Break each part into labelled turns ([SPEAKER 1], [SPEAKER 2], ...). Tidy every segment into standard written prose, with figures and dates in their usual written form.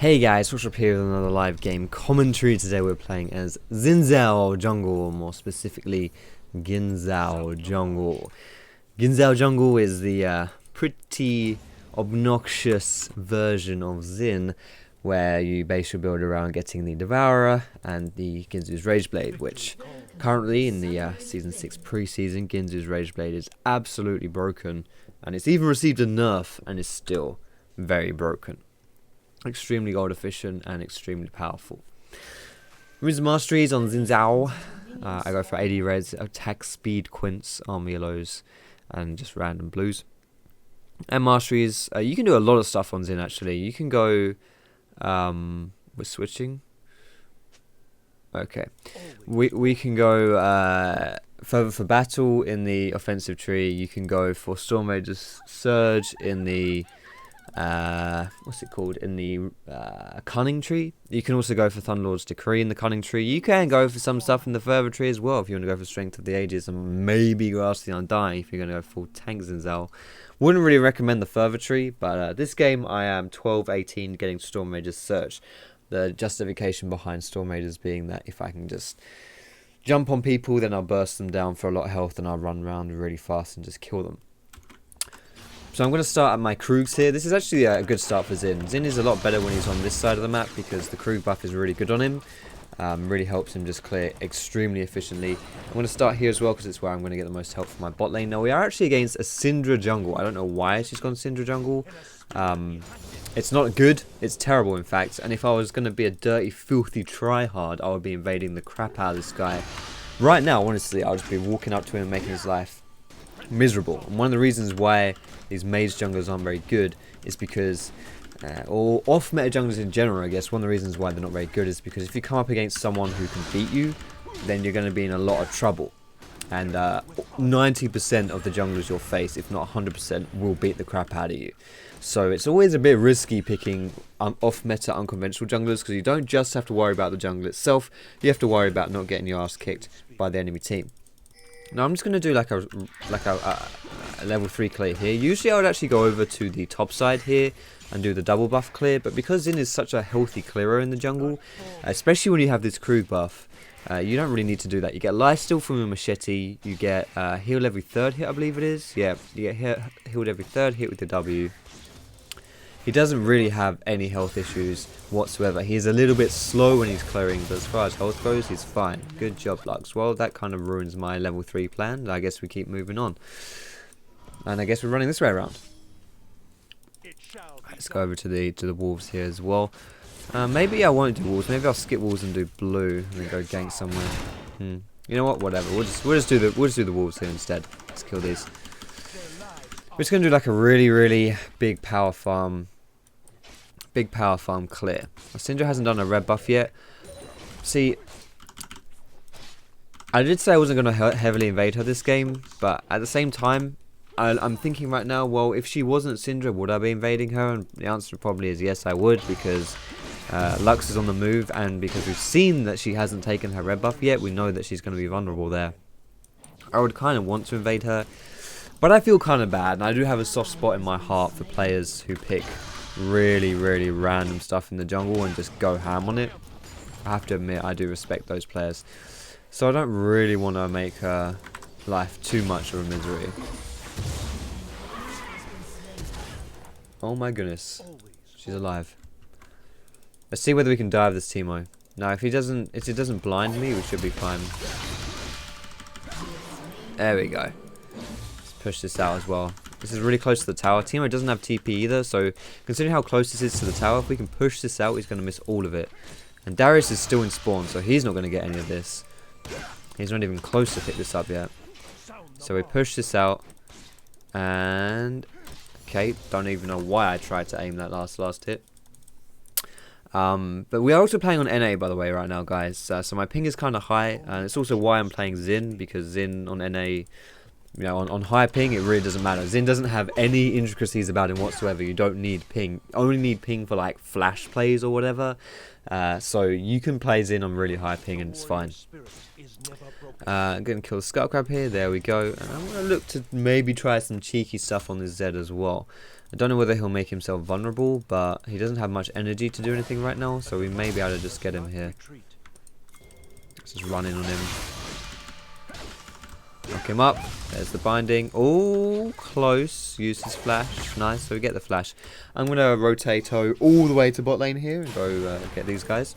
[SPEAKER 1] Hey guys, Foxdrop here with another live game commentary. Today we're playing as Xin Zhao jungle, or more specifically Guinsoo jungle. Guinsoo jungle is the pretty obnoxious version of Xin, where you base your build around getting the Devourer and the Guinsoo's Rageblade, which currently in the Season 6 pre-season, Guinsoo's Rageblade is absolutely broken, and it's even received a nerf and is still very broken. Extremely gold efficient and extremely powerful. With masteries on Xin Zhao, I go for 80 reds, attack speed, Quints, armor yellows, and just random blues. And masteries, you can do a lot of stuff on Xin actually. You can go, we're switching. Okay, we can go Fervor for battle in the offensive tree. You can go for Stormraiders surge in the what's it called, in the cunning tree. You can also go for Thunderlord's decree in the cunning tree. You can go for some stuff in the Fervor tree as well if you want to go for strength of the ages and maybe grasp the undying if you're going to go full tank Xin Zhao. Wouldn't really recommend the Fervor tree, but this game I am 12-18 getting Stormraiders surge. The justification behind Stormraiders being that if I can just jump on people, then I'll burst them down for a lot of health and I'll run around really fast and just kill them. So I'm going to start at my Krugs here. This is actually a good start for Xin. Xin is a lot better when he's on this side of the map because the Krug buff is really good on him. Really helps him just clear extremely efficiently. I'm going to start here as well because it's where I'm going to get the most help from my bot lane. Now we are actually against a Syndra jungle. I don't know why she's gone Syndra jungle. It's not good. It's terrible in fact. And if I was going to be a dirty, filthy tryhard, I would be invading the crap out of this guy. Right now, honestly, I would just be walking up to him and making his life miserable. And one of the reasons why these mage junglers aren't very good is because, or off meta junglers in general, I guess one of the reasons why they're not very good is because if you come up against someone who can beat you, then you're going to be in a lot of trouble. And 90% of the junglers you'll face, if not 100%, will beat the crap out of you. So it's always a bit risky picking off meta unconventional junglers because you don't just have to worry about the jungle itself, you have to worry about not getting your ass kicked by the enemy team. Now I'm just going to do like a level 3 clear here. Usually I would actually go over to the top side here and do the double buff clear, but because Xin is such a healthy clearer in the jungle, especially when you have this Krug buff, you don't really need to do that. You get lifesteal from a machete, you get healed every third hit, I believe it is. Yeah, you get healed every third hit with the W. He doesn't really have any health issues whatsoever. He's a little bit slow when he's clearing, but as far as health goes, he's fine. Good job, Lux. Well, that kind of ruins my level 3 plan. I guess we keep moving on. And I guess we're running this way around. Let's go over to the wolves here as well. Maybe I won't do wolves. Maybe I'll skip wolves and do blue and then go gank somewhere. You know what? Whatever. We'll just do the wolves here instead. Let's kill these. We're just gonna do like a really big power farm. Big power farm clear. Syndra hasn't done a red buff yet. See, I did say I wasn't going to heavily invade her this game, but at the same time, I'm thinking right now, well, if she wasn't Syndra, would I be invading her? And the answer probably is yes, I would, because Lux is on the move, and because we've seen that she hasn't taken her red buff yet, we know that she's going to be vulnerable there. I would kind of want to invade her, but I feel kind of bad, and I do have a soft spot in my heart for players who pick really random stuff in the jungle and just go ham on it. I have to admit, I do respect those players. So I don't really want to make her life too much of a misery. Oh my goodness. She's alive. Let's see whether we can dive this Teemo. Now if it doesn't blind me, we should be fine. There we go. Let's push this out as well. This is really close to the tower. Teemo doesn't have TP either, so considering how close this is to the tower, if we can push this out, he's going to miss all of it. And Darius is still in spawn, so he's not going to get any of this. He's not even close to pick this up yet. So we push this out, and okay, don't even know why I tried to aim that last hit. But we are also playing on NA, by the way, right now, guys. So my ping is kind of high, and it's also why I'm playing Xin, because Xin on NA, you know, on high ping, it really doesn't matter. Xin doesn't have any intricacies about him whatsoever. You don't need ping. Only need ping for like flash plays or whatever. So you can play Xin on really high ping and it's fine. I'm going to kill the skull crab here. There we go. And I'm going to look to maybe try some cheeky stuff on this Zed as well. I don't know whether he'll make himself vulnerable, but he doesn't have much energy to do anything right now, so we may be able to just get him here. Let's just run in on him. Knock him up. There's the binding. Oh, close. Use his flash. Nice, so we get the flash. I'm going to rotate all the way to bot lane here and go get these guys.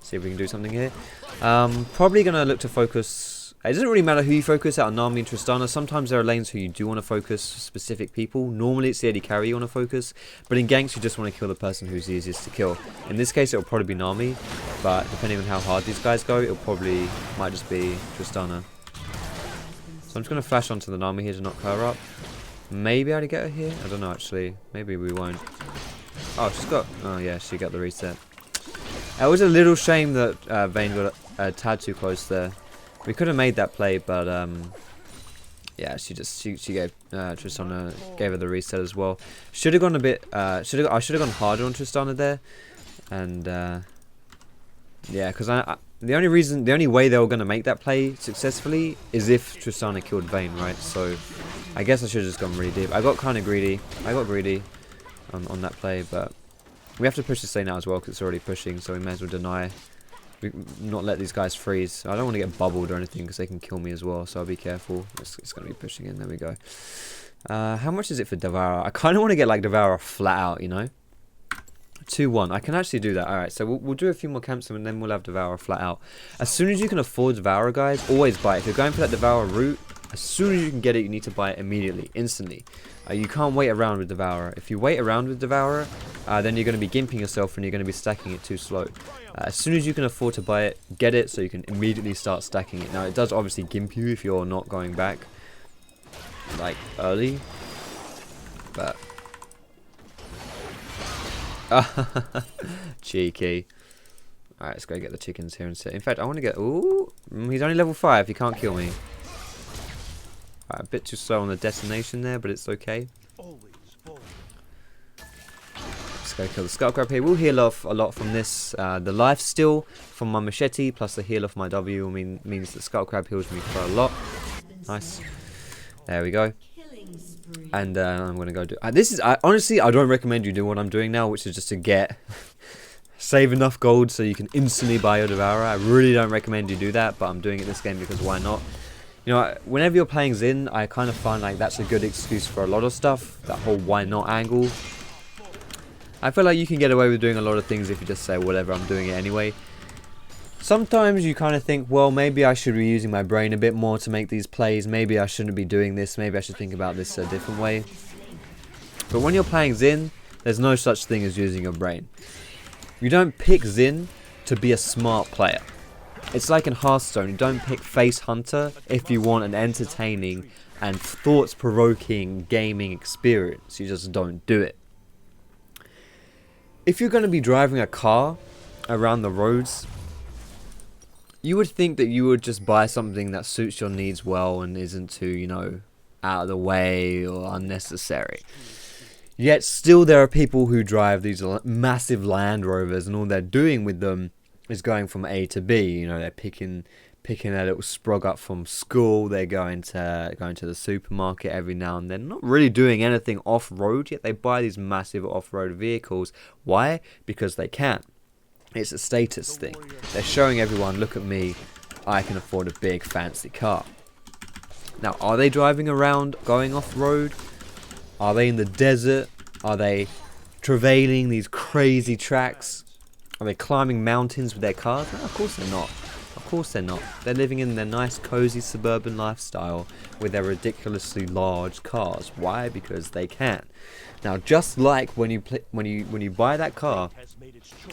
[SPEAKER 1] See if we can do something here. Probably going to look to focus. It doesn't really matter who you focus out on Nami and Tristana. Sometimes there are lanes who you do want to focus specific people. Normally it's the AD carry you want to focus. But in ganks you just want to kill the person who's easiest to kill. In this case it will probably be Nami. But depending on how hard these guys go, it probably might just be Tristana. So I'm just going to flash onto the Nami here to knock her up. Maybe I'd get her here? I don't know actually. Maybe we won't. Oh, she's got... Oh yeah, she got the reset. It was a little shame that Vayne got a tad too close there. We could have made that play, but yeah, she gave Tristana gave her the reset as well. Should have gone a bit. I should have gone harder on Tristana there, and yeah, because the only way they were gonna make that play successfully is if Tristana killed Vayne, right? So I guess I should have just gone really deep. I got kind of greedy. I got greedy on that play, but we have to push this lane now as well because it's already pushing. So we may as well deny. Not let these guys freeze. I don't want to get bubbled or anything because they can kill me as well, so I'll be careful. It's going to be pushing in. There we go. How much is it for Devourer? I kind of want to get like Devourer flat out, you know. 2-1. I can actually do that. Alright, so we'll do a few more camps and then we'll have Devourer flat out. As soon as you can afford Devourer, guys, always buy it. If you're going for that Devourer route, as soon as you can get it, you need to buy it immediately, instantly. You can't wait around with Devourer. If you wait around with Devourer, then you're going to be gimping yourself and you're going to be stacking it too slow. As soon as you can afford to buy it, get it so you can immediately start stacking it. Now, it does obviously gimp you if you're not going back, like, early. But... cheeky. Alright, let's go get the chickens here and sit. In fact, I want to get... Ooh, he's only level 5. He can't kill me. Alright, a bit too slow on the detonation there, but it's okay. Let's go kill the skull crab here. We'll heal off a lot from this. The life steal from my machete plus the heal off my W means that skull crab heals me for a lot. Nice. There we go. And I'm gonna go do. Honestly, I don't recommend you do what I'm doing now, which is just to get save enough gold so you can instantly buy your Devourer. I really don't recommend you do that, but I'm doing it this game because why not? You know, whenever you're playing Xin, I kind of find like that's a good excuse for a lot of stuff. That whole why not angle. I feel like you can get away with doing a lot of things if you just say whatever, I'm doing it anyway. Sometimes you kind of think, well, maybe I should be using my brain a bit more to make these plays. Maybe I shouldn't be doing this. Maybe I should think about this a different way. But when you're playing Xin, there's no such thing as using your brain. You don't pick Xin to be a smart player. It's like in Hearthstone, you don't pick Face Hunter if you want an entertaining and thoughts-provoking gaming experience. You just don't do it. If you're going to be driving a car around the roads, you would think that you would just buy something that suits your needs well and isn't too, you know, out of the way or unnecessary. Yet still there are people who drive these massive Land Rovers and all they're doing with them is going from A to B. You know, they're picking their little sprog up from school. They're going to the supermarket every now and then. Not really doing anything off-road, yet they buy these massive off-road vehicles. Why? Because they can. It's a status thing. They're showing everyone, look at me, I can afford a big fancy car. Now, are they driving around going off-road? Are they in the desert? Are they travailing these crazy tracks? Are they climbing mountains with their cars? No, of course they're not. Of course they're not. They're living in their nice, cozy suburban lifestyle with their ridiculously large cars. Why? Because they can. Now, just like when you buy that car,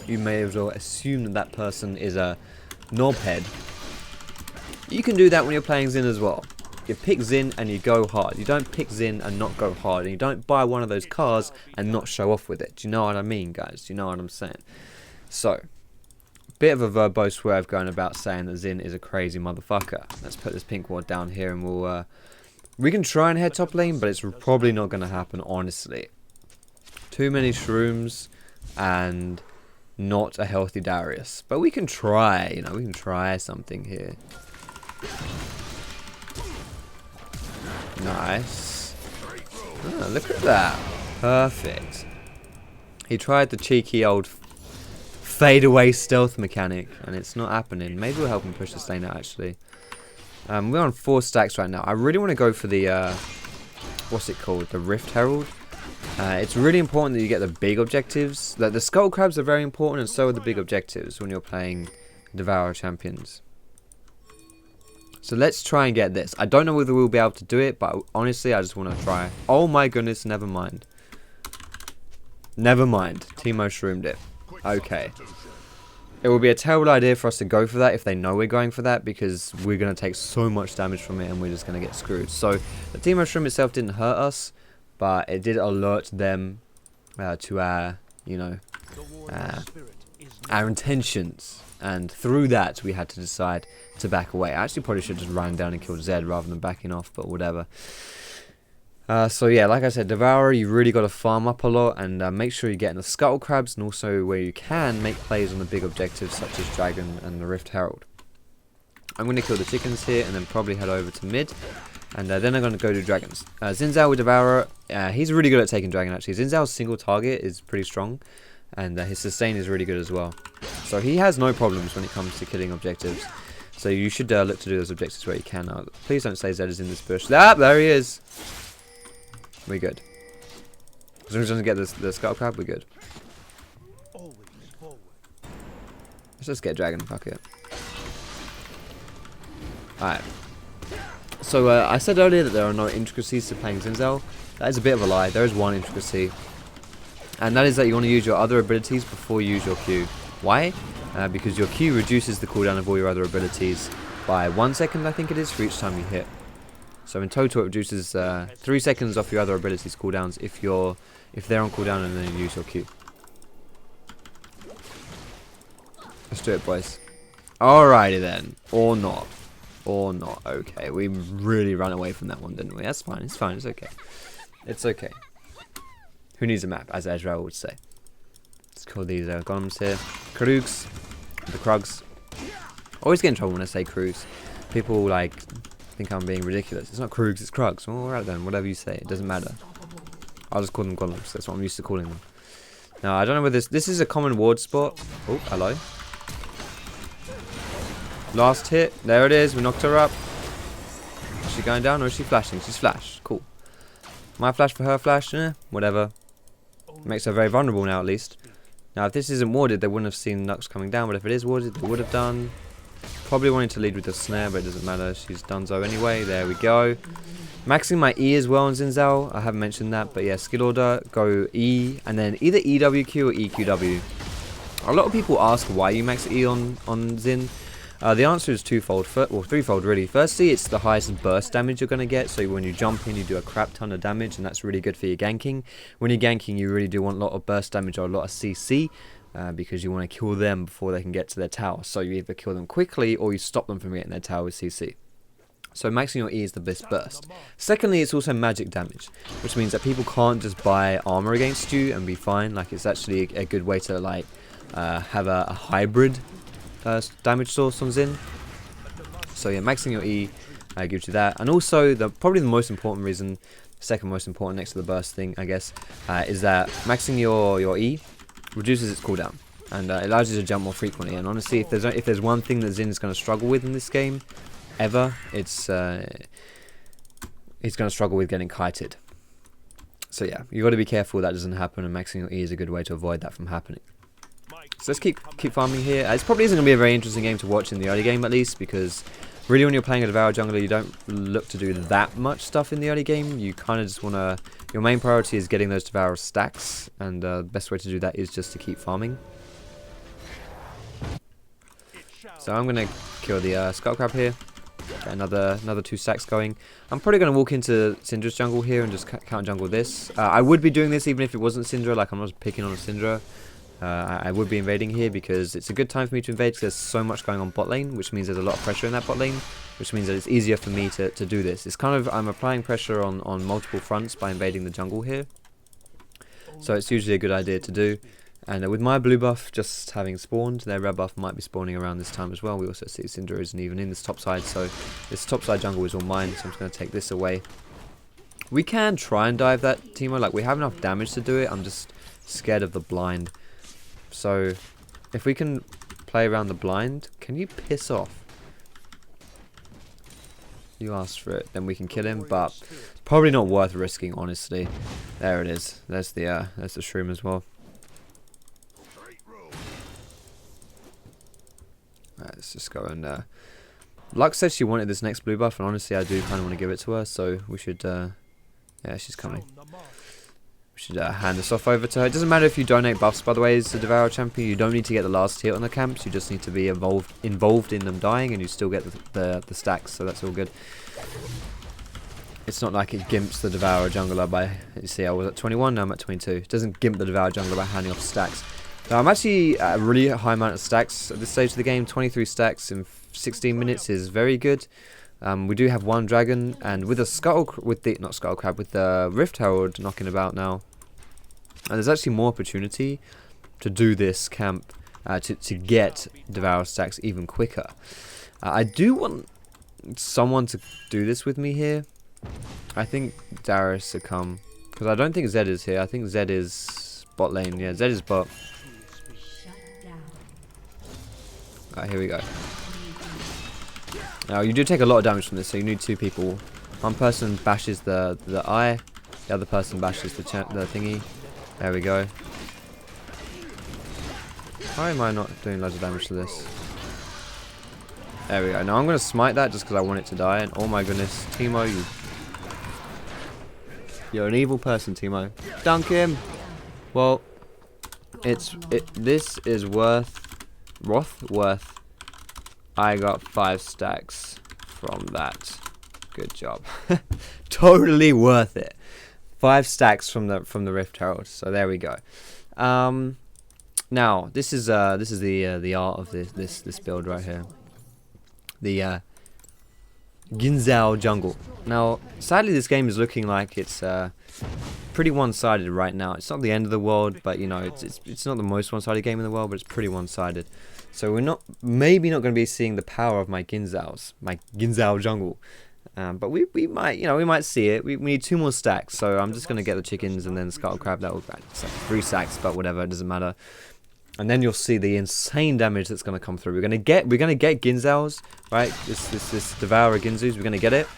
[SPEAKER 1] you may as well assume that that person is a knobhead. You can do that when you're playing Xin as well. You pick Xin and you go hard. You don't pick Xin and not go hard. And you don't buy one of those cars and not show off with it. Do you know what I mean, guys? Do you know what I'm saying? So, bit of a verbose way of going about saying that Xin is a crazy motherfucker. Let's put this pink ward down here and we'll... we can try and head top lane, but it's probably not going to happen, honestly. Too many shrooms and not a healthy Darius. But we can try, you know, we can try something here. Nice. Oh, look at that. Perfect. He tried the cheeky old fade away stealth mechanic, and it's not happening. Maybe we'll help him push this lane out, actually. We're on 4 stacks right now. I really want to go for the, what's it called? The Rift Herald. It's really important that you get the big objectives. Like, the Skull Crabs are very important, and so are the big objectives when you're playing Devourer champions. So let's try and get this. I don't know whether we'll be able to do it, but honestly, I just want to try. Oh my goodness, never mind. Never mind. Timo shroomed it. Okay. It would be a terrible idea for us to go for that if they know we're going for that, because we're going to take so much damage from it and we're just going to get screwed. So the Timo shroom itself didn't hurt us, but it did alert them to our, you know, our intentions. And through that, we had to decide to back away. I actually probably should have just ran down and killed Zed rather than backing off, but whatever. So yeah, like I said, Devourer, you really got to farm up a lot and make sure you get in the Scuttle Crabs, and also where you can, make plays on the big objectives such as Dragon and the Rift Herald. I'm going to kill the chickens here and then probably head over to mid, and then I'm going to go to Dragons. Xin Zhao with Devourer, he's really good at taking Dragon actually. Xin Zhao's single target is pretty strong, and his sustain is really good as well. So he has no problems when it comes to killing objectives. So you should look to do those objectives where you can. Please don't say Zed is in this bush. Ah, there he is. We're good. As long as he doesn't get the Scuttle Crab, we're good. Let's just get Dragon, fuck it. Alright. So I said earlier that there are no intricacies to playing Xin Zhao. That is a bit of a lie. There is one intricacy. And that is that you want to use your other abilities before you use your Q. Why? Because your Q reduces the cooldown of all your other abilities by 1 second, I think it is, for each time you hit. So in total, it reduces 3 seconds off your other abilities cooldowns if they're on cooldown and then you use your Q. Let's do it, boys. Alrighty then, or not, Okay, we really ran away from that one, didn't we? That's fine. It's fine. It's okay. It's okay. Who needs a map, as Ezra would say? Let's call these golems here. Krugs. The Krugs. Always get in trouble when I say Krugs. People like think I'm being ridiculous. It's not Krugs, it's Krugs. Well, alright then, whatever you say, it doesn't matter. I'll just call them golems. That's what I'm used to calling them. Now, I don't know whether this is a common ward spot. Oh, hello. Last hit. There it is. We knocked her up. Is she going down or is she flashing? She's flashed. Cool. My flash for her flash? Whatever. Makes her very vulnerable now, at least. Now, if this isn't warded, they wouldn't have seen Nux coming down, but if it is warded, they would have done. Probably wanted to lead with the snare, but it doesn't matter. She's done so anyway. There we go. Maxing my E as well on Xin Zhao. I haven't mentioned that, but yeah, skill order, go E, and then either EWQ or EQW. A lot of people ask why you max E on Xin. The answer is twofold, well, threefold really. Firstly, it's the highest burst damage you're going to get, so when you jump in you do a crap ton of damage, and that's really good for your ganking. When you're ganking, you really do want a lot of burst damage or a lot of CC, because you want to kill them before they can get to their tower. So you either kill them quickly or you stop them from getting their tower with CC. So maxing your E is the best burst. Secondly, it's also magic damage, which means that people can't just buy armor against you and be fine. Like, it's actually a good way to like have a hybrid damage source on Xin. So yeah, maxing your E gives you that. And also, probably the most important reason, second most important next to the burst thing, I guess, is that maxing your E reduces its cooldown. And it allows you to jump more frequently. And honestly, if there's one thing that Xin is going to struggle with in this game, ever, he's going to struggle with getting kited. So yeah, you got to be careful that doesn't happen, and maxing your E is a good way to avoid that from happening. So let's keep farming here. It probably isn't going to be a very interesting game to watch in the early game, at least, because really when you're playing a Devourer jungler, you don't look to do that much stuff in the early game. You kind of just want to, your main priority is getting those Devourer stacks, and the best way to do that is just to keep farming. So I'm going to kill the Skull Crab here. Get another 2 stacks going. I'm probably going to walk into Syndra's jungle here and just count jungle this. I would be doing this even if it wasn't Syndra, like I'm not picking on a Syndra. I would be invading here because it's a good time for me to invade because there's so much going on bot lane, which means there's a lot of pressure in that bot lane, which means that it's easier for me to do this. It's kind of, I'm applying pressure on multiple fronts by invading the jungle here. So it's usually a good idea to do. And with my blue buff just having spawned, their red buff might be spawning around this time as well. We also see Syndra isn't even in this top side, so this top side jungle is all mine, so I'm just going to take this away. We can try and dive that, Teemo. Like, we have enough damage to do it. I'm just scared of the blind. So, if we can play around the blind, can you piss off? You asked for it, then we can kill him, but probably not worth risking, honestly. There it is. There's the shroom as well. Alright, let's just go and Lux said she wanted this next blue buff, and honestly I do kind of want to give it to her, so we should yeah, she's coming. We should hand this off over to her. It doesn't matter if you donate buffs, by the way, as the Devourer champion. You don't need to get the last hit on the camps. You just need to be involved in them dying, and you still get the stacks, so that's all good. It's not like it gimps the Devourer jungler by... You see, I was at 21, now I'm at 22. It doesn't gimp the Devourer jungler by handing off stacks. Now, I'm actually at a really high amount of stacks at this stage of the game. 23 stacks in 16 minutes is very good. We do have one dragon, and with the Rift Herald knocking about now, and there's actually more opportunity to do this camp to get Devourer stacks even quicker. I do want someone to do this with me here. I think Darius to come, because I don't think Zed is here. I think Zed is bot lane. Yeah, Zed is bot. Alright, here we go. Now, you do take a lot of damage from this, so you need two people. One person bashes the eye, the other person bashes the thingy. There we go. Why am I not doing loads of damage to this? There we go. Now, I'm going to smite that just because I want it to die. And oh my goodness, Teemo, you're an evil person, Teemo. Dunk him! Well, this is worth... I got 5 stacks from that. Good job. Totally worth it. 5 stacks from the Rift Herald. So there we go. Now this is the art of this build right here. The Guinnsoo jungle. Now, sadly, this game is looking like it's pretty one-sided right now. It's not the end of the world, but you know, it's not the most one-sided game in the world, but it's pretty one-sided. So we're maybe not going to be seeing the power of my Guinnsoo jungle, but we might see it. We need 2 more stacks, so I'm just going to get the chickens and then Scuttle Crab. That will grant 3 stacks, but whatever, it doesn't matter. And then you'll see the insane damage that's going to come through. We're going to get Guinsoo's, right? This Devourer Guinsoo's. We're going to get it,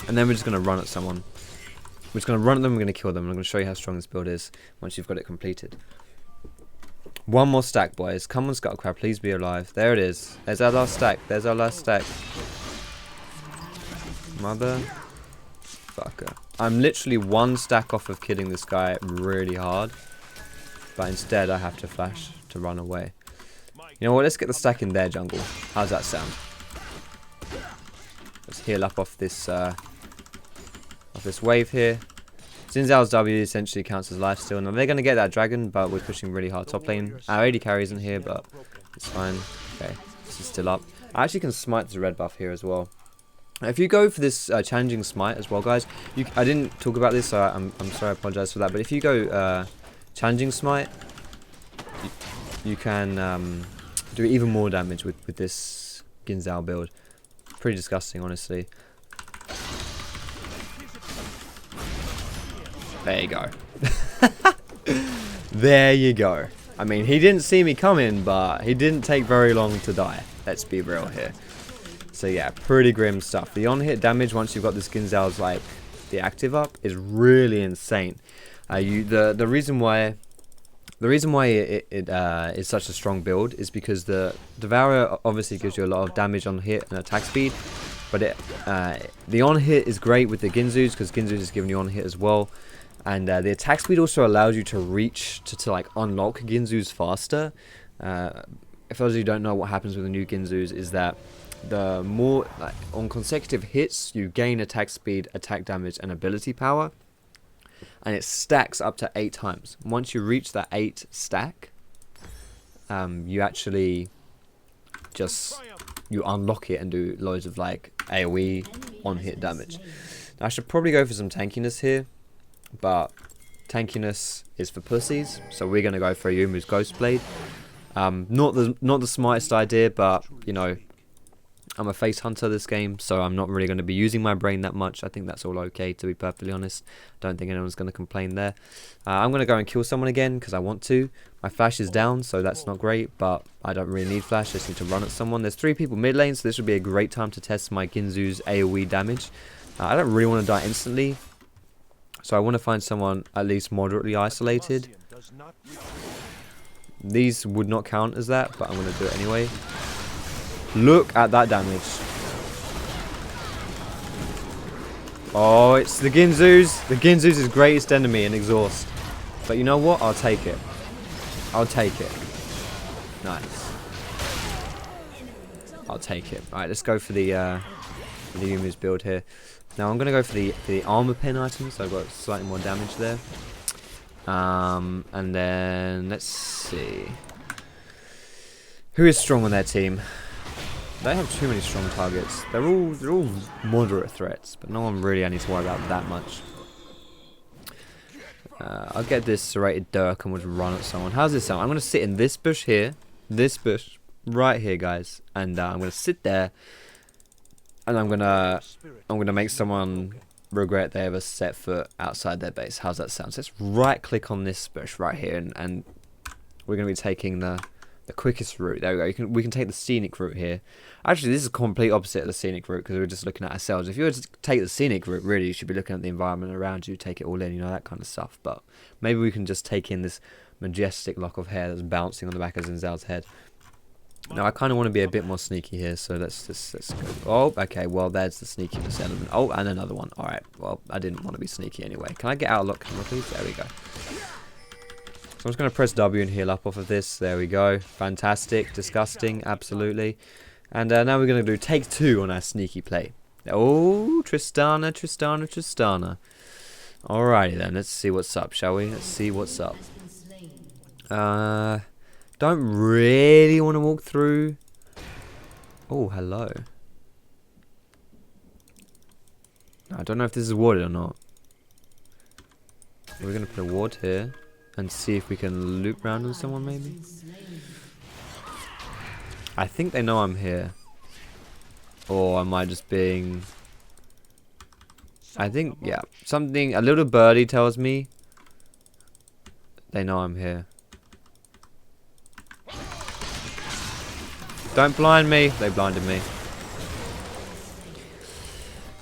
[SPEAKER 1] and then we're just going to run at someone. We're just going to run at them. We're going to kill them. I'm going to show you how strong this build is once you've got it completed. 1 more stack, boys. Come on, Scuttle Crab. Please be alive. There it is. There's our last stack. There's our last stack. Motherfucker. I'm literally 1 stack off of killing this guy really hard. But instead, I have to flash to run away. You know what? Let's get the stack in their jungle. How's that sound? Let's heal up off this wave here. Xin Zhao's W essentially counts as life steal. Now they're going to get that dragon, but we're pushing really hard top lane. Our AD carry isn't here, but it's fine. Okay, this is still up. I actually can smite the red buff here as well. If you go for this challenging smite as well, guys, I didn't talk about this, so I'm sorry, I apologize for that. But if you go challenging smite, you can do even more damage with this Guinnsoo build. Pretty disgusting, honestly. There you go. There you go. I mean, he didn't see me coming, but he didn't take very long to die. Let's be real here. So yeah, pretty grim stuff. The on-hit damage once you've got this Guinsoo's like the active up is really insane. The reason why it is such a strong build is because the Devourer obviously gives you a lot of damage on hit and attack speed, but the on hit is great with the Guinsoo's because Guinsoo's is giving you on hit as well. And the attack speed also allows you to reach to like unlock Guinsoo's faster. If those of you don't know what happens with the new Guinsoo's is that the more on consecutive hits you gain attack speed, attack damage, and ability power, and it stacks up to 8 times. Once you reach that 8 stack, you actually you unlock it and do loads of like AoE on hit damage. Now, I should probably go for some tankiness here. But tankiness is for pussies, so we're gonna go for Yumu's Ghostblade. Not the smartest idea, but you know, I'm a face hunter this game, so I'm not really going to be using my brain that much. I think that's all okay, to be perfectly honest. Don't think anyone's going to complain there. I'm going to go and kill someone again because I want to. My flash is down, so that's not great, but I don't really need flash. I just need to run at someone. There's 3 people mid lane, so this would be a great time to test my Guinsoo's AoE damage. I don't really want to die instantly, so I want to find someone at least moderately isolated. These would not count as that, but I'm going to do it anyway. Look at that damage. Oh, it's the Guinsoo's. The Guinsoo's greatest enemy in exhaust. But you know what? I'll take it. I'll take it. Nice. I'll take it. Alright, let's go for the Yumu's build here. Now I'm going to go for the armor pin items. So I've got slightly more damage there. And then let's see. Who is strong on their team? They have too many strong targets. They're all moderate threats, but no one really I need to worry about that much. I'll get this serrated dirk and we'll just run at someone. How's this sound? I'm gonna sit in this bush here, this bush right here, guys, and I'm gonna sit there, and I'm gonna make someone regret they ever set foot outside their base. How's that sound? So let's right click on this bush right here, and we're gonna be taking the quickest route. There we go. We can take the scenic route here. Actually, this is complete opposite of the scenic route because we're just looking at ourselves. If you were to take the scenic route, really, you should be looking at the environment around you, take it all in, you know, that kind of stuff. But maybe we can just take in this majestic lock of hair that's bouncing on the back of Xin Zhao's head. Now, I kind of want to be a bit more sneaky here, so let's go. Oh, okay, well, there's the sneakiness element. Oh, and another one. All right, well, I didn't want to be sneaky anyway. Can I get out of lock camera, please? There we go. So I'm just going to press W and heal up off of this. There we go. Fantastic. Disgusting. Absolutely. And now we're going to do take 2 on our sneaky play. Oh, Tristana. Alrighty then. Let's see what's up, shall we? Let's see what's up. Don't really want to walk through. Oh, hello. I don't know if this is warded or not. We're going to put a ward here. And see if we can loop round on someone, maybe. I think they know I'm here. Or am I just being... I think, yeah. Something, a little birdie tells me they know I'm here. Don't blind me. They blinded me.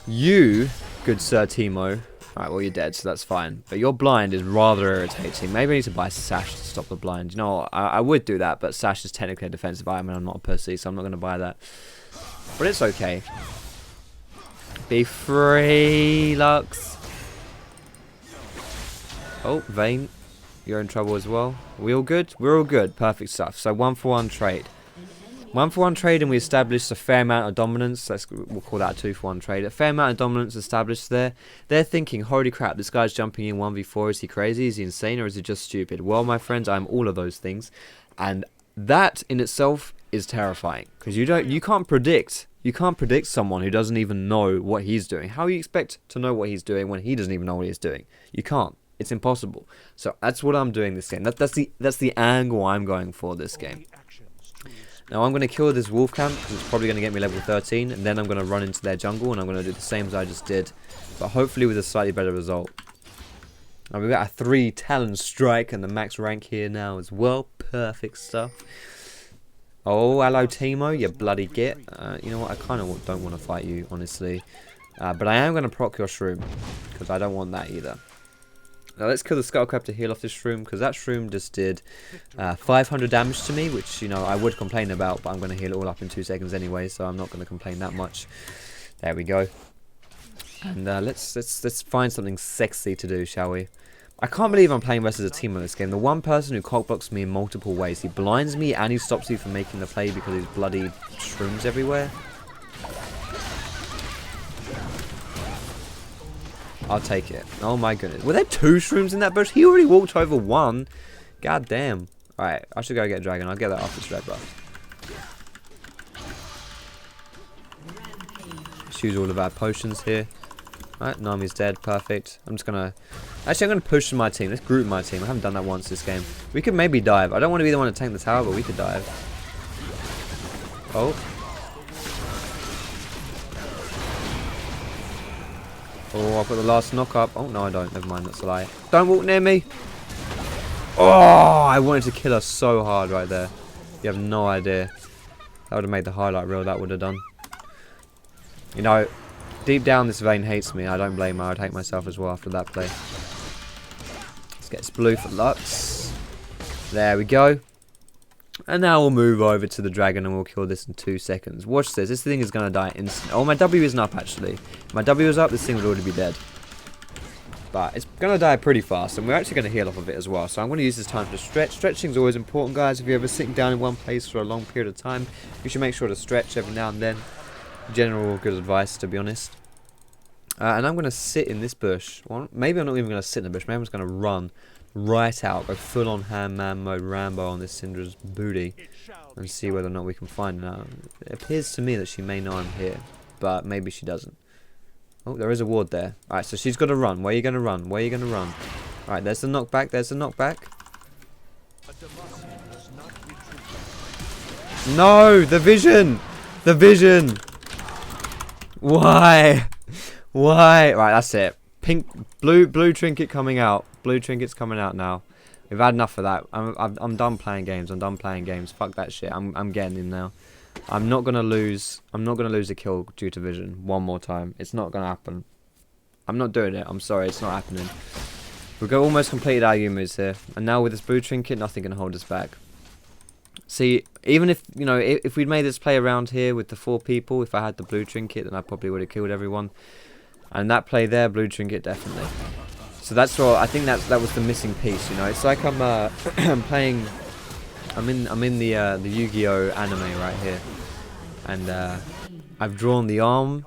[SPEAKER 1] You, good Sir Timo. Alright, well, you're dead, so that's fine. But your blind is rather irritating. Maybe I need to buy Sash to stop the blind. You know, I would do that, but Sash is technically a defensive item, and I'm not a pussy, so I'm not going to buy that. But it's okay. Be free, Lux. Oh, Vayne. You're in trouble as well. We all good? We're all good. Perfect stuff. So 1-for-1 trade. 1-for-1 trade, and we established a fair amount of dominance. We'll call that a 2-for-1 trade. A fair amount of dominance established there. They're thinking, holy crap, this guy's jumping in 1v4. Is he crazy? Is he insane? Or is he just stupid? Well, my friends, I'm all of those things. And that in itself is terrifying. Because you can't predict. You can't predict someone who doesn't even know what he's doing. How do you expect to know what he's doing when he doesn't even know what he's doing? You can't. It's impossible. So that's what I'm doing this game. That's the angle I'm going for this game. Now I'm going to kill this wolf camp because it's probably going to get me level 13, and then I'm going to run into their jungle and I'm going to do the same as I just did, but hopefully with a slightly better result. Now we've got a 3 Talon Strike and the max rank here now as well. Perfect stuff. Oh, hello Timo, you bloody git. You know what, I kind of don't want to fight you, honestly. But I am going to proc your shroom because I don't want that either. Now let's kill the Skullcrab to heal off this shroom, because that shroom just did 500 damage to me, which, you know, I would complain about, but I'm going to heal it all up in 2 seconds anyway, so I'm not going to complain that much. There we go. And let's find something sexy to do, shall we? I can't believe I'm playing versus a team on this game. The one person who cockblocks me in multiple ways. He blinds me and he stops you from making the play because he's bloody shrooms everywhere. I'll take it. Oh my goodness. Were there 2 shrooms in that bush? He already walked over 1. God damn. Alright, I should go get a dragon. I'll get that off this red buff. Let's use all of our potions here. Alright, Nami's dead. Perfect. I'm just gonna... Actually, I'm gonna push my team. Let's group my team. I haven't done that once this game. We could maybe dive. I don't want to be the one to tank the tower, but we could dive. Oh. Oh, I've got the last knock up. Oh, no, I don't. Never mind, that's a lie. Don't walk near me. Oh, I wanted to kill her so hard right there. You have no idea. That would have made the highlight reel, that would have done. You know, deep down this Vayne hates me. I don't blame her. I'd hate myself as well after that play. Let's get this blue for Lux. There we go. And now we'll move over to the dragon and we'll kill this in 2 seconds. Watch this. This thing is going to die instantly. Oh, my W isn't up actually. If my W is up, this thing would already be dead. But it's going to die pretty fast, and we're actually going to heal off of it as well. So I'm going to use this time to stretch. Stretching is always important, guys. If you're ever sitting down in one place for a long period of time, you should make sure to stretch every now and then. General good advice, to be honest. And I'm going to sit in this bush. Well, maybe I'm not even going to sit in the bush. Maybe I'm just going to run right out, go full on handman mode Rambo on this Syndra's booty, and see whether or not we can find her. Now, it appears to me that she may know I'm here, but maybe she doesn't. Oh, there is a ward there. Alright, so she's got to run. Where are you going to run? Where are you going to run? Alright, there's the knockback. There's the knockback. No! The vision! The vision! Why? Why? Right, that's it. Pink, blue trinket coming out. Blue trinket's coming out now. We've had enough of that. I'm done playing games. I'm done playing games. Fuck that shit. I'm getting in now. I'm not gonna lose a kill due to vision one more time. It's not gonna happen. I'm not doing it. I'm sorry. It's not happening. We've got almost completed our Yumus here, and now with this blue trinket, nothing can hold us back. See, even if you know, if we'd made this play around here with the 4 people, if I had the blue trinket, then I probably would have killed everyone. And that play there, blue trinket definitely. So that's what I think. That was the missing piece. You know, it's like I'm playing. I'm in the Yu-Gi-Oh anime right here, and I've drawn the arms,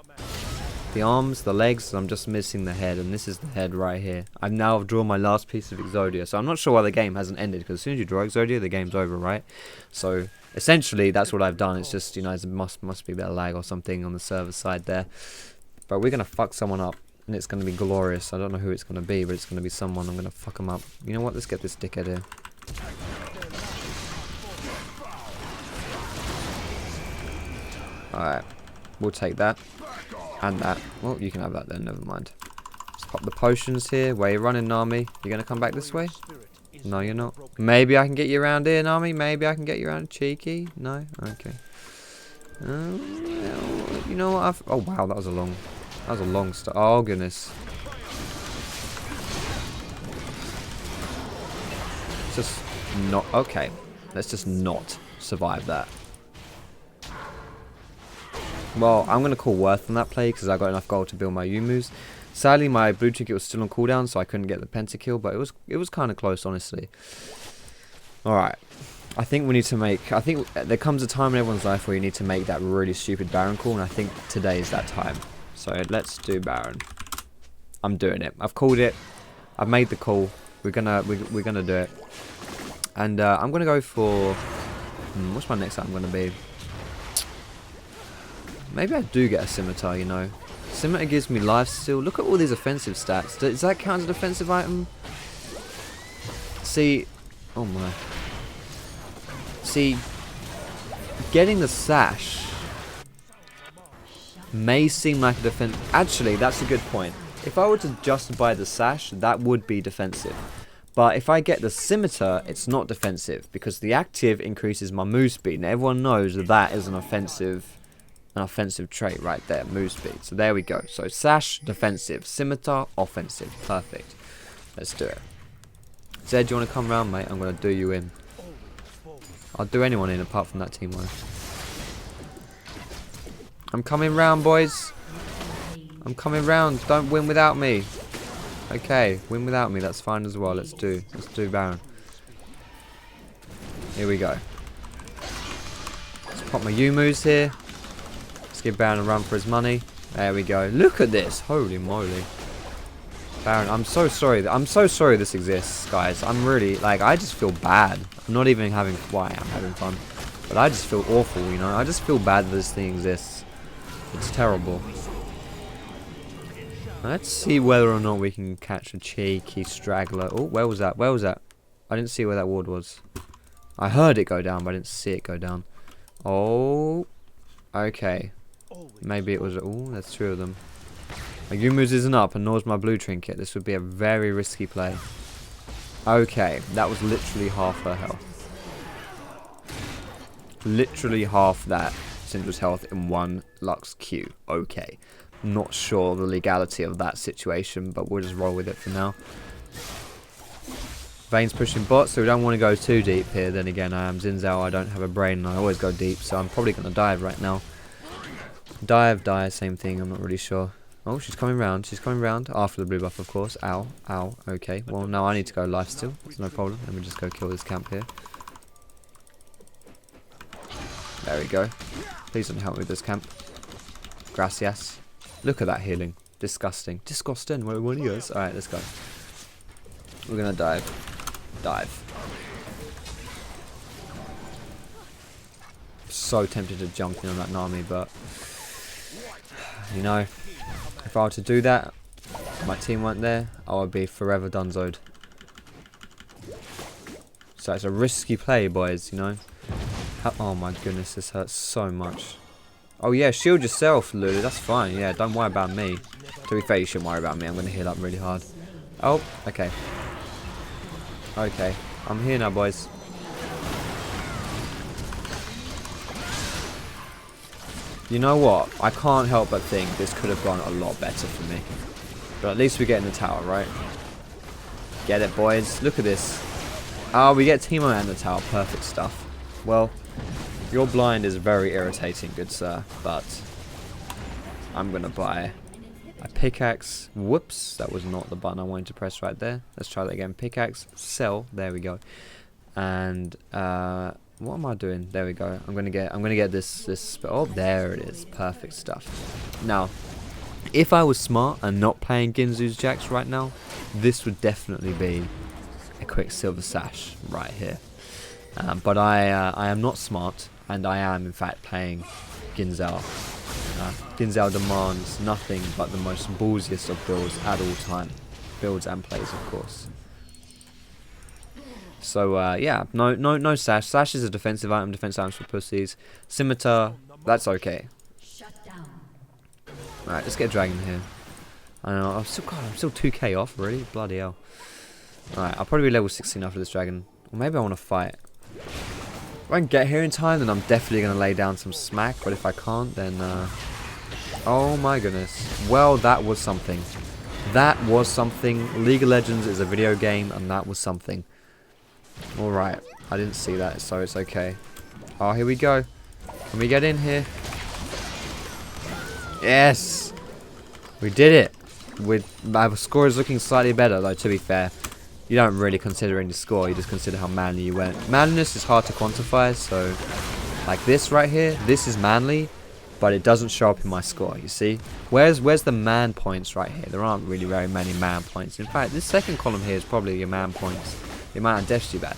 [SPEAKER 1] the legs, and I'm just missing the head, and this is the head right here. I've now drawn my last piece of Exodia, so I'm not sure why the game hasn't ended, because as soon as you draw Exodia, the game's over, right? So essentially, that's what I've done. It's just, you know, it must be a bit of lag or something on the server side there, but we're gonna fuck someone up, and it's gonna be glorious. I don't know who it's gonna be, but it's gonna be someone. I'm gonna fuck them up. You know what? Let's get this dickhead here. Alright, we'll take that. And that. Well, you can have that then, never mind. Let's pop the potions here. Where you running, Nami? You gonna come back this way? No, you're not. Maybe I can get you around here, Nami. Maybe I can get you around. Cheeky? No? Okay. You know what? Oh, wow, that was a long start. Oh, goodness. Let's just not. Okay. Let's just not survive that. Well, I'm going to call worth on that play because I got enough gold to build my Yumus. Sadly, my blue trinket was still on cooldown, so I couldn't get the pentakill, but it was kind of close, honestly. Alright. I think we need to make... I think there comes a time in everyone's life where you need to make that really stupid Baron call, and I think today is that time. So let's do Baron. I'm doing it. I've called it. I've made the call. We're gonna do it. And I'm gonna go for... what's my next item gonna be? Maybe I do get a scimitar, you know. Scimitar gives me lifesteal. Look at all these offensive stats. Does that count as a defensive item? See... oh my... see... getting the sash may seem like a defense. Actually, that's a good point. If I were to just buy the sash, that would be defensive. But if I get the scimitar, it's not defensive, because the active increases my move speed, and everyone knows that that is an offensive trait right there, move speed. So there we go. So sash, defensive, scimitar, offensive. Perfect. Let's do it. Zed, do you want to come round, mate? I'm going to do you in. I'll do anyone in apart from that team one. I'm coming round, boys. I'm coming round. Don't win without me. Okay, win without me. That's fine as well. Let's do Baron. Here we go. Let's pop my Yumus here. Let's give Baron a run for his money. There we go. Look at this. Holy moly. Baron, I'm so sorry. I'm so sorry this exists, guys. I'm really, like, I just feel bad. I'm not even having, why I'm having fun. But I just feel awful, you know. I just feel bad that this thing exists. It's terrible. Let's see whether or not we can catch a cheeky straggler. Oh, where was that? Where was that? I didn't see where that ward was. I heard it go down, but I didn't see it go down. Oh. Okay. Maybe it was... oh, there's 2 of them. My Yuumu's isn't up and nor my blue trinket. This would be a very risky play. Okay, that was literally half her health. Literally half that Syndra's health in one Lux Q. Okay. Not sure the legality of that situation, but we'll just roll with it for now. Vayne's pushing bot, so we don't want to go too deep here. Then again, I am Xin Zhao, I don't have a brain and I always go deep, so I'm probably going to dive right now. Dive, same thing, I'm not really sure. Oh, she's coming round. She's coming round after the blue buff, of course. Ow, ow. Okay, well, now I need to go life steal. It's no problem. Let me just go kill this camp here. There we go. Please don't help me with this camp. Gracias. Look at that healing. Disgusting. Disgusting. What are you guys? Alright, let's go. We're gonna dive. Dive. So tempted to jump in on that Nami, but you know, if I were to do that, my team weren't there, I would be forever donezoed. So it's a risky play, boys, you know. Oh my goodness, this hurts so much. Oh yeah, shield yourself, Lulu, that's fine. Yeah, don't worry about me. To be fair, you shouldn't worry about me. I'm going to heal up really hard. Oh, okay. Okay, I'm here now, boys. You know what? I can't help but think this could have gone a lot better for me. But at least we get in the tower, right? Get it, boys. Look at this. Oh, we get Teemo and the tower. Perfect stuff. Well, your blind is very irritating, good sir. But I'm going to buy a pickaxe. Whoops, that was not the button I wanted to press right there. Let's try that again. Pickaxe, sell. There we go. And what am I doing? There we go. I'm gonna get this. Oh, there it is. Perfect stuff. Now, if I was smart and not playing Guinsoo's Jax right now, this would definitely be a quick silver sash right here. But I am not smart, and I am in fact playing Guinsoo. Guinsoo demands nothing but the most ballsiest of builds at all time. Builds and plays, of course. So yeah, no sash. Sash is a defensive item. Defensive items for pussies. Scimitar, that's okay. Alright, let's get a dragon here. I don't know. I'm still 2k off, really. Bloody hell. Alright, I'll probably be level 16 after this dragon. Or maybe I want to fight. If I can get here in time, then I'm definitely going to lay down some smack. But if I can't, then oh my goodness. Well, that was something. That was something. League of Legends is a video game, and that was something. Alright, I didn't see that, so it's okay. Oh, here we go. Can we get in here? Yes! We did it! My score is looking slightly better, though, to be fair. You don't really consider any score, you just consider how manly you went. Manliness is hard to quantify, so like this right here, this is manly, but it doesn't show up in my score, you see? Where's the man points right here? There aren't really very many man points. In fact, this second column here is probably your man points. The amount of deaths you've had.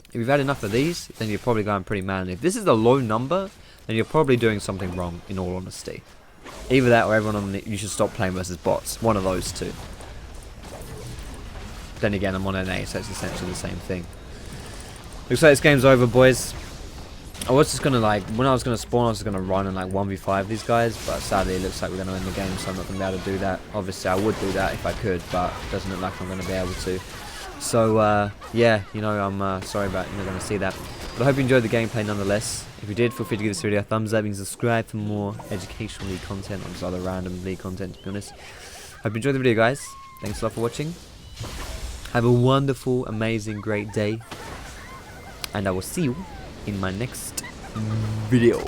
[SPEAKER 1] If you've had enough of these, then you're probably going pretty manly. If this is a low number, then you're probably doing something wrong, in all honesty. Either that or everyone on you should stop playing versus bots. One of those two. Then again, I'm on NA, so it's essentially the same thing. Looks like this game's over, boys. I was just going to, when I was going to spawn, I was going to run and, 1v5 these guys. But sadly, it looks like we're going to win the game, so I'm not going to be able to do that. Obviously, I would do that if I could, but it doesn't look like I'm going to be able to. So, yeah, you know, I'm sorry about you're not going to see that. But I hope you enjoyed the gameplay nonetheless. If you did, feel free to give this video a thumbs up and subscribe for more educational league content, or just other random league content, to be honest. Hope you enjoyed the video, guys. Thanks a lot for watching. Have a wonderful, amazing, great day. And I will see you in my next video.